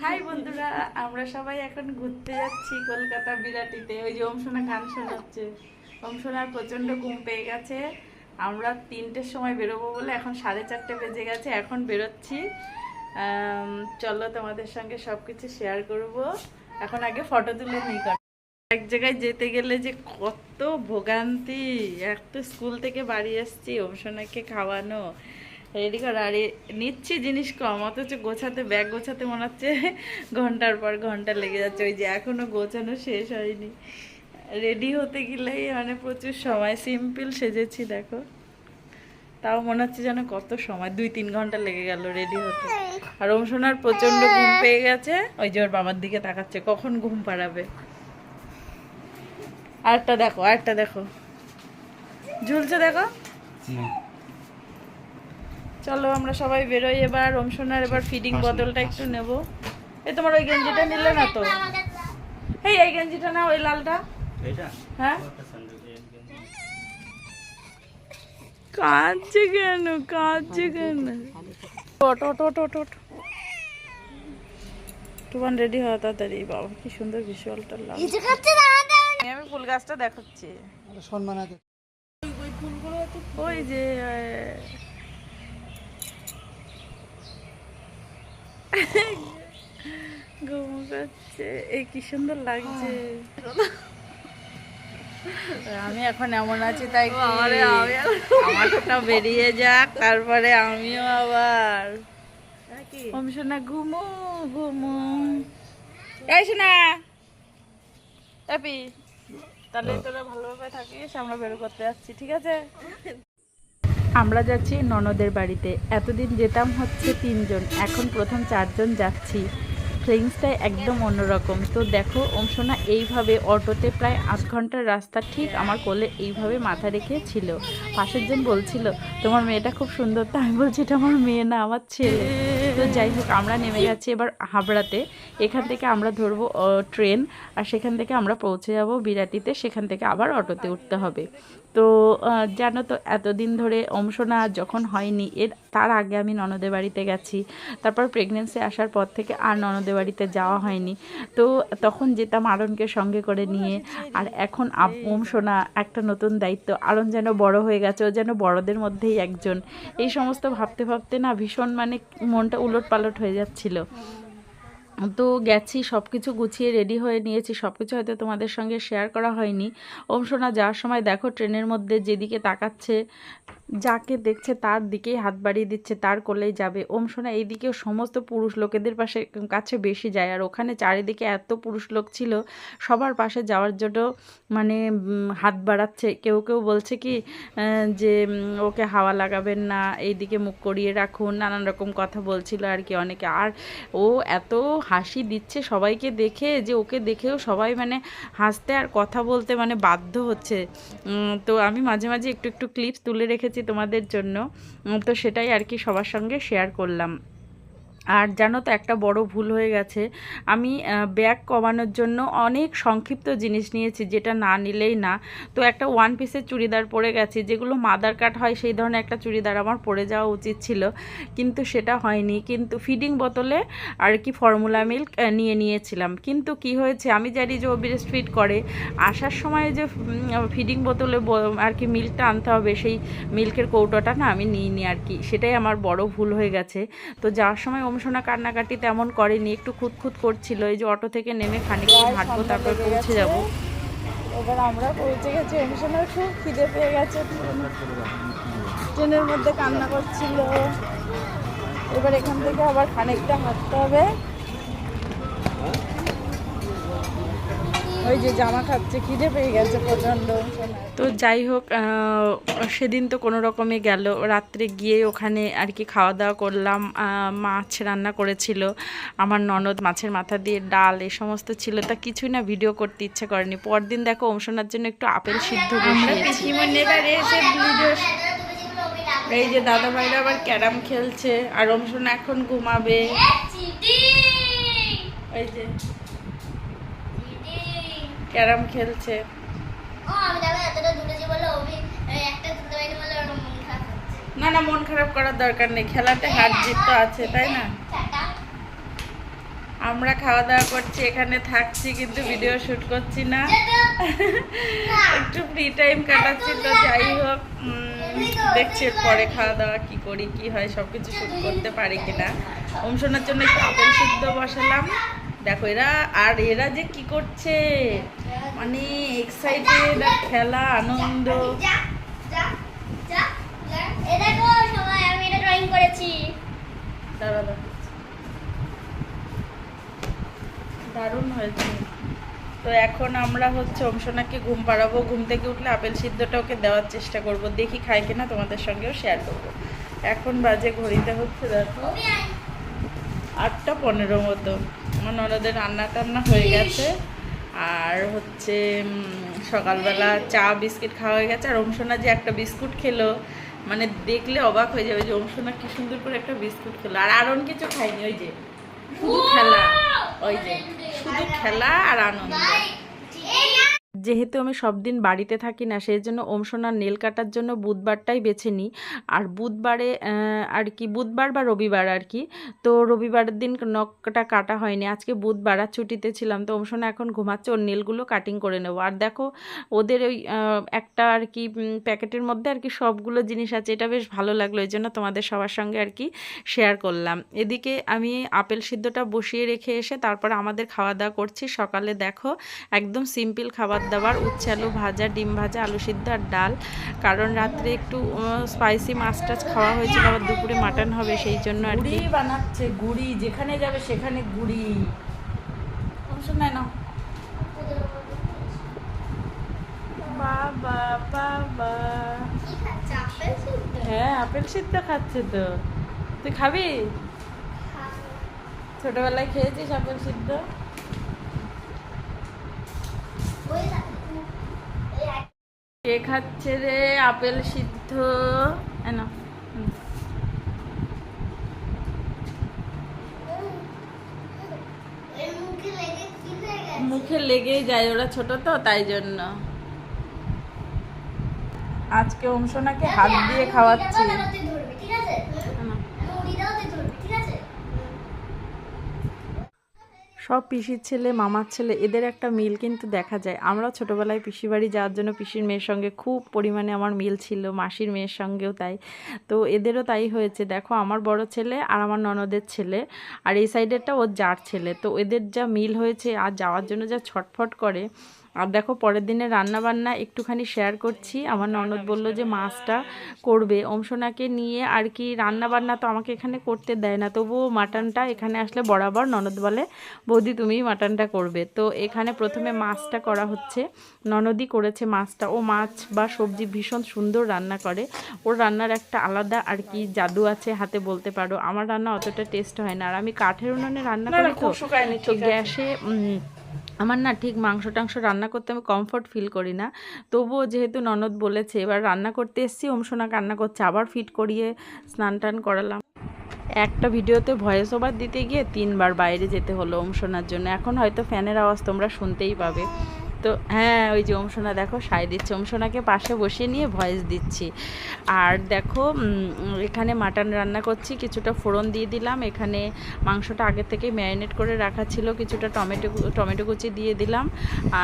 High বন্ধুরা, আমরা সবাই এখন ঘুরতে যাচ্ছি কলকাতা বিরাটিতে। ওই যে ওমসোনা গান শোনাচ্ছে। ওমসোনার প্রচন্ড ঘুম পেয়ে গেছে। আমরা 3টের সময় বেরোবো বলে এখন 4:30 বেজে গেছে, এখন বেরোচ্ছি। চলো তোমাদের সঙ্গে সবকিছু শেয়ার করব। এখন আগে ফটো তুলে নিই। এক জায়গায় যেতে গেলে যে কত ভোগান্তি। এক তো স্কুল থেকে বাড়ি এসছি, ওমসোনাকে খাওয়ানো, রেডি করা, আর নিচ্ছি জিনিস কম, অথচ গোছাতে, ব্যাগ গোছাতে মনে হচ্ছে ঘন্টার পর ঘন্টা লেগে যাচ্ছে। ওই যে এখনো গোছানো শেষ হয়নি। রেডি হতে গেলেই মানে প্রচুর সময়। সিম্পল সেজেছি দেখো, তাও মনে হচ্ছে যেন কত সময়, 2-3 ঘন্টা লেগে গেল রেডি হতে। আর ওমসোনার প্রচন্ড ঘুম পেয়ে গেছে, ওই যে ওর বাবার দিকে তাকাচ্ছে কখন ঘুম পাড়াবে। আরেকটা দেখো, আরেকটা দেখো, ঝুলছে দেখো। চলো আমরা সবাই বেরোই এবার। ওমসোনার এবার ফিডিং বদলটা একটু নেব। এই তোমার ওই গেঞ্জিটা নিলে না তো? এই গেঞ্জিটা না, ওই লালটা। হ্যাঁ, কাঁদছে কেন, কাঁদছে কেন? ওট ওট ওট ওট ওট, তোমার রেডি হওয়া তাড়াতাড়ি। বাবা কি সুন্দর ভিজুয়ালটা লাগছে। আমি ফুল গাছটা দেখাচ্ছি। ওই যে ঘুম পাচ্ছে, এই কি সুন্দর লাগছে। আমি এখন এমন আছি তাই আমারটা বেরিয়ে যাক, তারপরে আমিও আবার ওমসোনা ঘুমো ঘুমো। এই শোনা হ্যাপি, তাহলে তোরা ভালোভাবে থাকিস, আমরা বের করতে যাচ্ছি, ঠিক আছে? আমরা যাচ্ছি ননদের বাড়িতে। এতদিন যেতাম হচ্ছে 3 জন, এখন প্রথম 4 জন যাচ্ছি। ফিলিংসটাই একদম অন্যরকম। তো দেখো ওমসোনা এইভাবে অটোতে প্রায় 8 ঘন্টার রাস্তা ঠিক আমার কোলে এইভাবে মাথা রেখে ছিল। পাশের জন বলছিল তোমার মেয়েটা খুব সুন্দর, তো আমি বলছি এটা আমার মেয়ে না, আমার ছেলে। তো যাই হোক, আমরা নেমে যাচ্ছি এবার হাবড়াতে। এখান থেকে আমরা ধরবো ট্রেন, আর সেখান থেকে আমরা পৌঁছে যাব বিরাটিতে। সেখান থেকে আবার অটোতে উঠতে হবে। তো জানো তো, এতদিন ধরে ওমসোনা যখন হয়নি, তার আগে আমি ননদের বাড়িতে গেছি। তারপর প্রেগনেন্সি আসার পর থেকে আর ননদের বাড়িতে যাওয়া হয়নি। তো তখন যেতাম আরণকে সঙ্গে করে নিয়ে। আর এখন ওমসোনা একটা নতুন দায়িত্ব। আরণ যেন বড় হয়ে গেছে, ও যেন বড়দের মধ্যেই একজন। এই সমস্ত ভাবতে ভাবতে না ভীষণ মানে মনটা উলট পালট হয়ে যাচ্ছিল। তো গেছি, সব কিছু গুছিয়ে রেডি হয়ে নিয়েছি। সব কিছু হয়তো তোমাদের সঙ্গে শেয়ার করা হয়নি। ওমসোনা যাওয়ার সময় দেখো ট্রেনের মধ্যে যেদিকে তাকাচ্ছে, যাকে দেখছে তার দিকেই হাত বাড়িয়ে দিচ্ছে, তার কোলেই যাবে। ওমসোনা এইদিকেও সমস্ত পুরুষ লোকেদের কাছে বেশি যায়। আর ওখানে চারিদিকে এত পুরুষ লোক ছিল, সবার পাশে যাওয়ার জন্য মানে হাত বাড়াচ্ছে। কেউ কেউ বলছে কি যে ওকে হাওয়া লাগাবেন না, এইদিকে মুখ করিয়ে রাখুন, নানান রকম কথা বলছিল আর কি অনেকে। আর ও এত হাসি দিচ্ছে সবাইকে দেখে যে ওকে দেখেও সবাই মানে হাসতে আর কথা বলতে মানে বাধ্য হচ্ছে। তো আমি মাঝে মাঝে একটু একটু ক্লিপস তুলে রেখেছি তোমাদের জন্য। তো সেটাই আর কি সবার সঙ্গে শেয়ার করলাম। আর জানো তো, একটা বড় ভুল হয়ে গেছে। আমি ব্যাগ কমানোর জন্য অনেক সংক্ষিপ্ত জিনিস নিয়েছি, যেটা না নিলেই না। তো একটা 1 পিসের চুড়িদার পরে গেছি, যেগুলো মাদার কাট হয় সেই ধরনের একটা চুড়িদার আমার পরে যাওয়া উচিত ছিল, কিন্তু সেটা হয়নি। কিন্তু ফিডিং বোতলে আর কি ফর্মুলা মিল্ক নিয়েছিলাম। কিন্তু কি হয়েছে, আমি জানি যে ও ব্রেস্ট ফিড করে, আসার সময় যে ফিডিং বোতলে আর কি মিল্কটা আনতে হবে, সেই মিল্কের কৌটোটা না আমি নিইনি আর কি। সেটাই আমার বড় ভুল হয়ে গেছে। তো যাওয়ার সময় ওমসোনা কান্নাকাটি তেমন করেনি, একটু খুঁতখুত করছিল। এই যে অটো থেকে নেমে খানিকক্ষণ হাঁটবো, তারপর পৌঁছে যাব। এবার আমরা পৌঁছে গেছি। ওমসোনার খুব খিদে পেয়ে গেছে, ট্রেনের মধ্যে কান্না করছিল। এবার এখান থেকে আবার খানিকটা হাঁটতে হবে। ওই যে জামা খাচ্ছে, খিদে পেয়ে গেছে প্রচণ্ড। তো যাই হোক, সেদিন তো কোনো রকমে গেল। রাত্রে গিয়ে ওখানে আর কি খাওয়া দাওয়া করলাম। মাছ রান্না করেছিল আমার ননদ, মাছের মাথা দিয়ে ডাল, এই সমস্ত ছিল। তা কিছুই না ভিডিও করতে ইচ্ছে করেনি। পরদিন দেখো ওমসোনার জন্য একটু আপেল সিদ্ধ বসিয়েছি। এই যে দাদা ভাইরা আবার ক্যারাম খেলছে, আর ওমসোনা এখন ঘুমাবে। এই যে ক্যারাম খেলছে। না না, মন খারাপ করার দরকার নেই, খেলাতে হার জিত তো আছে, তাই না? আমরা খাওয়া দাওয়া করছি, এখানে থাকছি কিন্তু ভিডিও শুট করছি না, একটু ফ্রি টাইম কাটাচ্ছি। তো যাই হোক, দেখছি পরে খাওয়া দাওয়া কি করি কি হয়, সবকিছু শুট করতে পারি কিনা। অংশনার জন্য একটু আপেল সিদ্ধ বসালাম। দেখো এরা যে কি করছে, মানে এক্সাইটেড, খেলা আনন্দ। দারুণ হয়েছে। তো এখন আমরা অংশনাকে ঘুম পাড়াবো। ঘুম থেকে উঠলে আপেল সিদ্ধটা ওকে দেওয়ার চেষ্টা করব, দেখি খায় কিনা, তোমাদের সঙ্গেও শেয়ার করবো। এখন বাজে ঘড়িতে হচ্ছে দেখো 8:15 মতো। আমার ননদের রান্না টান্না হয়ে গেছে, আর সকালবেলা চা বিস্কিট খাওয়া হয়ে গেছে। আর অংশনা যে একটা বিস্কুট খেলো, মানে দেখলে অবাক হয়ে যাবে যে অংশনা কি সুন্দর করে একটা বিস্কুট খেলো। আর আরন কিছু খাইনি, ওই যে শুধু খেলা, ওই যে শুধু খেলা আর আনন্দ। যেহেতু আমি সব দিন বাড়িতে থাকি না, সেই জন্য অংশনার নেল কাটার জন্য বুধবারটাই বেছে নিই। আর বুধবারে আর কি, বুধবার বা রবিবার আর কি। তো রবিবারের দিন নখটা কাটা হয়নি, আজকে বুধবার আর ছুটিতে ছিলাম। তো অংশনা এখন ঘুমাচ্ছে, ওর নেলগুলো কাটিং করে নেবো। আর দেখো ওদের ওই একটা আর কি প্যাকেটের মধ্যে আর কি সবগুলো জিনিস আছে, এটা বেশ ভালো লাগলো, এই জন্য তোমাদের সবার সঙ্গে আর কি শেয়ার করলাম। এদিকে আমি আপেল সিদ্ধটা বসিয়ে রেখে এসে তারপরে আমাদের খাওয়া দাওয়া করছি। সকালে দেখো একদম সিম্পল খাবার দাবার, উচ্ছে আলু ভাজা, ডিম ভাজা, আলু সিদ্ধ আর ডাল। কারণ রাত্রে একটু স্পাইসি মাছ টাছ খাওয়া হয়েছিল, আবার দুপুরে মাটন হবে, সেই জন্য আর কি বানাচ্ছে। গুড়ি যেখানে যাবে সেখানে গুড়ি। শোনায় না বাবা বাবা, হ্যাঁ আপেল সিদ্ধ খাচ্ছে। তো তুই খাবি? ছোটবেলায় খেয়েছিস আপেল সিদ্ধ? কে খাচ্ছে রে আপেল সিদ্ধ? মুখে লেগেই যায়, ওরা ছোট তো তাই জন্য। আজকে অংশনাকে হাত দিয়ে খাওয়াচ্ছি। সব পিসির ছেলে, মামার ছেলে, এদের একটা মিল কিন্তু দেখা যায়। আমরা ছোটোবেলায় পিসি বাড়ি যাওয়ার জন্য পিসির মেয়ের সঙ্গে খুব পরিমাণে আমার মিল ছিল, মাসির মেয়ের সঙ্গেও তাই। তো এদেরও তাই হয়েছে। দেখো আমার বড় ছেলে আর আমার ননদের ছেলে, আর এই সাইডেরটা ওর জার ছেলে। তো এদের যা মিল হয়েছে, আর যাওয়ার জন্য যা ছটফট করে। আর দেখো পরের দিনে রান্নাবান্না একটুখানি শেয়ার করছি। আমার ননদ বলল যে মাছটা করবে, অংশনাকে নিয়ে আর কি। রান্নাবান্না তো আমাকে এখানে করতে দেয় না, তবুও মাটনটা এখানে আসলে বরাবর ননদ বলে বৌদি তুমিই মাটনটা করবে। তো এখানে প্রথমে মাছটা করা হচ্ছে, ননদই করেছে মাছটা। ও মাছ বা সবজি ভীষণ সুন্দর রান্না করে, ওর রান্নার একটা আলাদা আর কি জাদু আছে হাতে বলতে পারো। আমার রান্না অতটা টেস্ট হয় না, আর আমি কাঠের উনুনে রান্না করি তো গ্যাসে আমার না ঠিক মাংস টাংস রান্না করতে আমি কমফর্ট ফিল করি না। তবুও যেহেতু ননদ বলেছে, এবার রান্না করতে এসেছি, অংশনা কান্না করছে, আবার ফিট করিয়ে স্নান টান করালাম। একটা ভিডিওতে ভয়েস ওভার দিতে গিয়ে 3বার বাইরে যেতে হলো অংশনার জন্য। এখন হয়তো ফ্যানের আওয়াজ তোমরা শুনতেই পাবে। তো হ্যাঁ, ওই যে অংশনা দেখো সায় দিচ্ছে, অংশনাকে পাশে বসিয়ে নিয়ে ভয়েস দিচ্ছি। আর দেখো এখানে মাটন রান্না করছি, কিছুটা ফোড়ন দিয়ে দিলাম। এখানে মাংসটা আগে থেকে ম্যারিনেট করে রাখা ছিল, কিছুটা টমেটো কুচি দিয়ে দিলাম।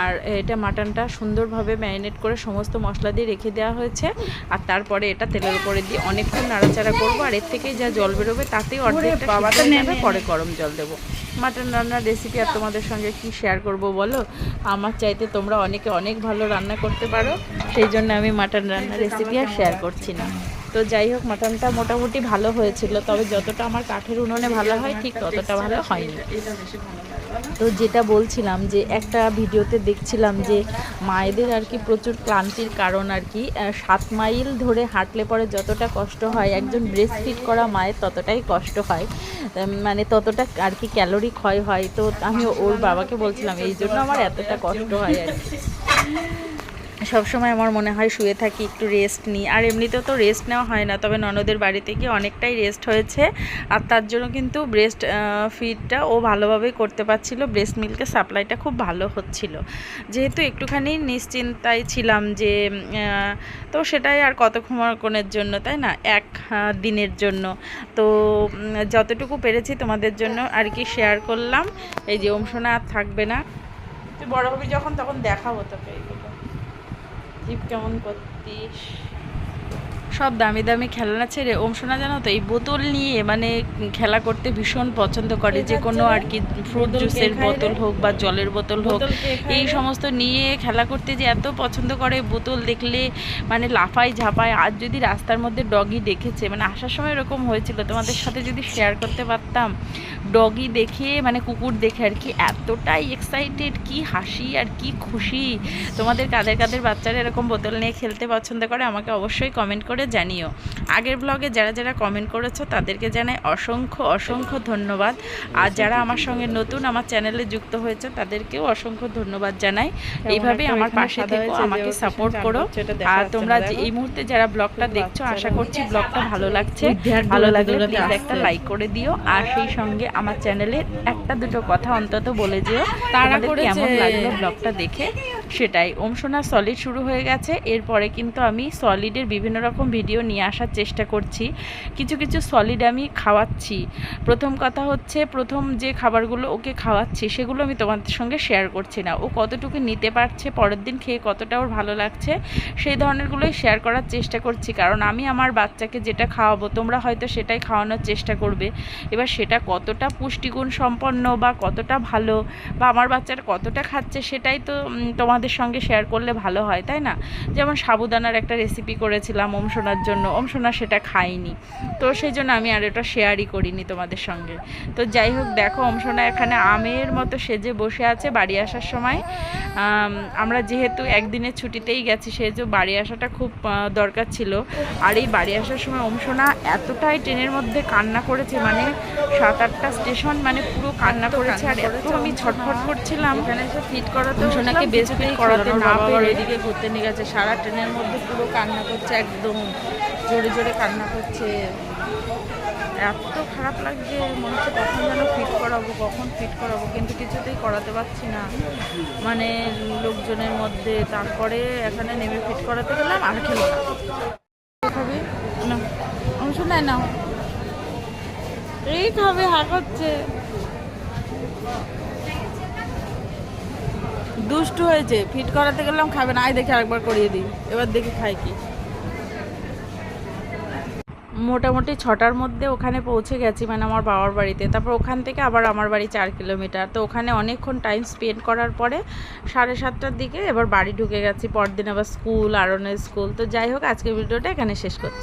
আর এটা মাটনটা সুন্দরভাবে ম্যারিনেট করে সমস্ত মশলা দিয়ে রেখে দেওয়া হয়েছে। আর তারপরে এটা তেলের উপরে দিয়ে অনেকক্ষণ নাড়াচাড়া করবো। আর এর থেকে যা জল বেরোবে তাতেই অর্ধেকটা নেবে, পরে গরম জল দেবো। মাটন রান্নার রেসিপি আর তোমাদের সঙ্গে কি শেয়ার করব বলো? আমার চাইতে তোমরা অনেকে অনেক ভালো রান্না করতে পারো, সেই জন্য আমি মাটন রান্নার রেসিপি আর শেয়ার করছি না। তো যাই হোক, মাটনটা মোটামুটি ভালো হয়েছিল, তবে যতটা আমার কাঠের উনুনে ভালো হয় ঠিক ততটা ভালো হয়নি। তো যেটা বলছিলাম যে একটা ভিডিওতে দেখছিলাম যে মায়েদের আর কি প্রচুর ক্লান্তির কারণ আর কি 7 মাইল ধরে হাঁটলে পরে যতটা কষ্ট হয়, একজন ব্রেস্ট ফিড করা মায়ের ততটাই কষ্ট হয়, মানে ততটা আর কি ক্যালোরি ক্ষয় হয়। তো আমি ওর বাবাকে বলছিলাম এই জন্য আমার এতটা কষ্ট হয় আর কি। সবসময় আমার মনে হয় শুয়ে থাকি, একটু রেস্ট নিই। আর এমনিতেও তো রেস্ট নেওয়া হয় না, তবে ননদের বাড়িতে গিয়ে অনেকটাই রেস্ট হয়েছে। আর তার জন্য কিন্তু ব্রেস্ট ফিডটা ও ভালোভাবেই করতে পারছিল, ব্রেস্ট মিল্কের সাপ্লাইটা খুব ভালো হচ্ছিল। যেহেতু একটুখানি নিশ্চিন্তায় ছিলাম যে তো সেটাই আর কতক্ষণের জন্য, তাই না, এক দিনের জন্য। তো যতটুকু পেরেছি তোমাদের জন্য আর কি শেয়ার করলাম। এই যে ওমসোনা আর থাকবে না, তুই বড় হবি যখন তখন দেখাবো তোকে এইগুলো। জিপ কেমন করতিস, সব দামি দামি খেলনা ছেড়ে ওমসোনা জানো তো এই বোতল নিয়ে মানে খেলা করতে ভীষণ পছন্দ করে। যে কোনো আর কি ফ্রুট জুসের বোতল হোক বা জলের বোতল হোক, এই সমস্ত নিয়ে খেলা করতে যে এত পছন্দ করে। বোতল দেখলে মানে লাফায় ঝাঁপায়। আর যদি রাস্তার মধ্যে ডগি দেখেছে, মানে আসার সময় এরকম হয়েছিল, তোমাদের সাথে যদি শেয়ার করতে পারতাম, ডগি দেখে মানে কুকুর দেখে আর কি এতটাই এক্সাইটেড, কি হাসি আর কি খুশি। তোমাদের কাদের কাদের বাচ্চারা এরকম বোতল নিয়ে খেলতে পছন্দ করে আমাকে অবশ্যই কমেন্ট করে জানিও। আগের ব্লগে যারা যারা কমেন্ট করেছো তাদেরকে জানাই অসংখ্য অসংখ্য ধন্যবাদ। আর যারা আমার সঙ্গে নতুন আমার চ্যানেলে যুক্ত হয়েছে তাদেরকেও অসংখ্য ধন্যবাদ জানাই। এইভাবে আমার পাশে থেকো, আমাকে সাপোর্ট করো। আর তোমরা এই মুহূর্তে যারা ব্লগটা দেখছো, আশা করছি ব্লগটা ভালো লাগছে। ভালো লাগলে প্লিজ একটা লাইক করে দিও। আর সেই সঙ্গে আমার চ্যানেলে একটা দুটো কথা অন্তত বলে যেও তোমাদের কেমন লাগলো ব্লগটা দেখে। সেটাই, ওমসোনা সলিড শুরু হয়ে গেছে। এরপরে কিন্তু আমি সলিডের বিভিন্ন রকম ভিডিও নিয়ে আসার চেষ্টা করছি। কিছু কিছু সলিড আমি খাওয়াচ্ছি। প্রথম কথা হচ্ছে, প্রথম যে খাবারগুলো ওকে খাওয়াচ্ছি সেগুলো আমি তোমাদের সঙ্গে শেয়ার করছি না। ও কতটুকু নিতে পারছে, পরের দিন খেয়ে কতটা ওর ভালো লাগছে, সেই ধরনেরগুলোই শেয়ার করার চেষ্টা করছি। কারণ আমি আমার বাচ্চাকে যেটা খাওয়াবো তোমরা হয়তো সেটাই খাওয়ানোর চেষ্টা করবে। এবার সেটা কতটা পুষ্টিগুণ সম্পন্ন বা কতটা ভালো বা আমার বাচ্চারা কতটা খাচ্ছে সেটাই তো তোমাদের সঙ্গে শেয়ার করলে ভালো হয়, তাই না? যেমন সাবুদানার একটা রেসিপি করেছিলাম ওমসোনার জন্য, ওমসোনা সেটা খাইনি, তো সেই জন্য আমি আর এটা শেয়ারই করিনি তোমাদের সঙ্গে। তো যাই হোক, দেখো ওমসোনা এখানে আমের মতো সেজে বসে আছে। বাড়ি আসার সময় আমরা যেহেতু একদিনের ছুটিতেই গেছি, সেহেতু বাড়ি আসাটা খুব দরকার ছিল। আর এই বাড়ি আসার সময় ওমসোনা এতটাই ট্রেনের মধ্যে কান্না করেছে, মানে 7-8টা স্টেশন মানে পুরো কান্না করেছে। আর এত আমি ছটফট করছিলাম, এখানে এসে ফিট করাতে ওমসোনাকে বেশ ফিট করাতে না পেরে ওইদিকে ঘুরতে নিয়ে গেছে। সারা ট্রেনের মধ্যে পুরো কান্না করছে, একদম জোরে জোরে কান্না করছে। এত খারাপ লাগছে, মনে হচ্ছে কখন যেন ফিট করাবো, কখন ফিট করাবো, কিন্তু কিছুতেই করাতে পারছি না মানে লোকজনের মধ্যে। তারপরে এখানে নেমে ফিট করাতে গেলাম, আর খেলো না। খাবি না অংশ নেয় না, এই খাবে, হাঁকাচ্ছে, দুষ্টু হয়েছে। ফিট করাতে গেলাম, খাবে না। আয় দেখে আরেকবার করিয়ে দিই, এবার দেখি খায় কি। মোটামুটি 6টার মধ্যে ওখানে পৌঁছে গেছি, মানে আমার বাবার বাড়িতে। তারপর ওখান থেকে আবার আমার বাড়ি 4 কিলোমিটার। তো ওখানে অনেকক্ষণ টাইম স্পেন্ড করার পরে 7:30টার দিকে এবার বাড়ি ঢুকে গেছি। পরদিন আবার স্কুল, আরনের স্কুল। তো যাই হোক, আজকের ভিডিওটা এখানে শেষ করছি।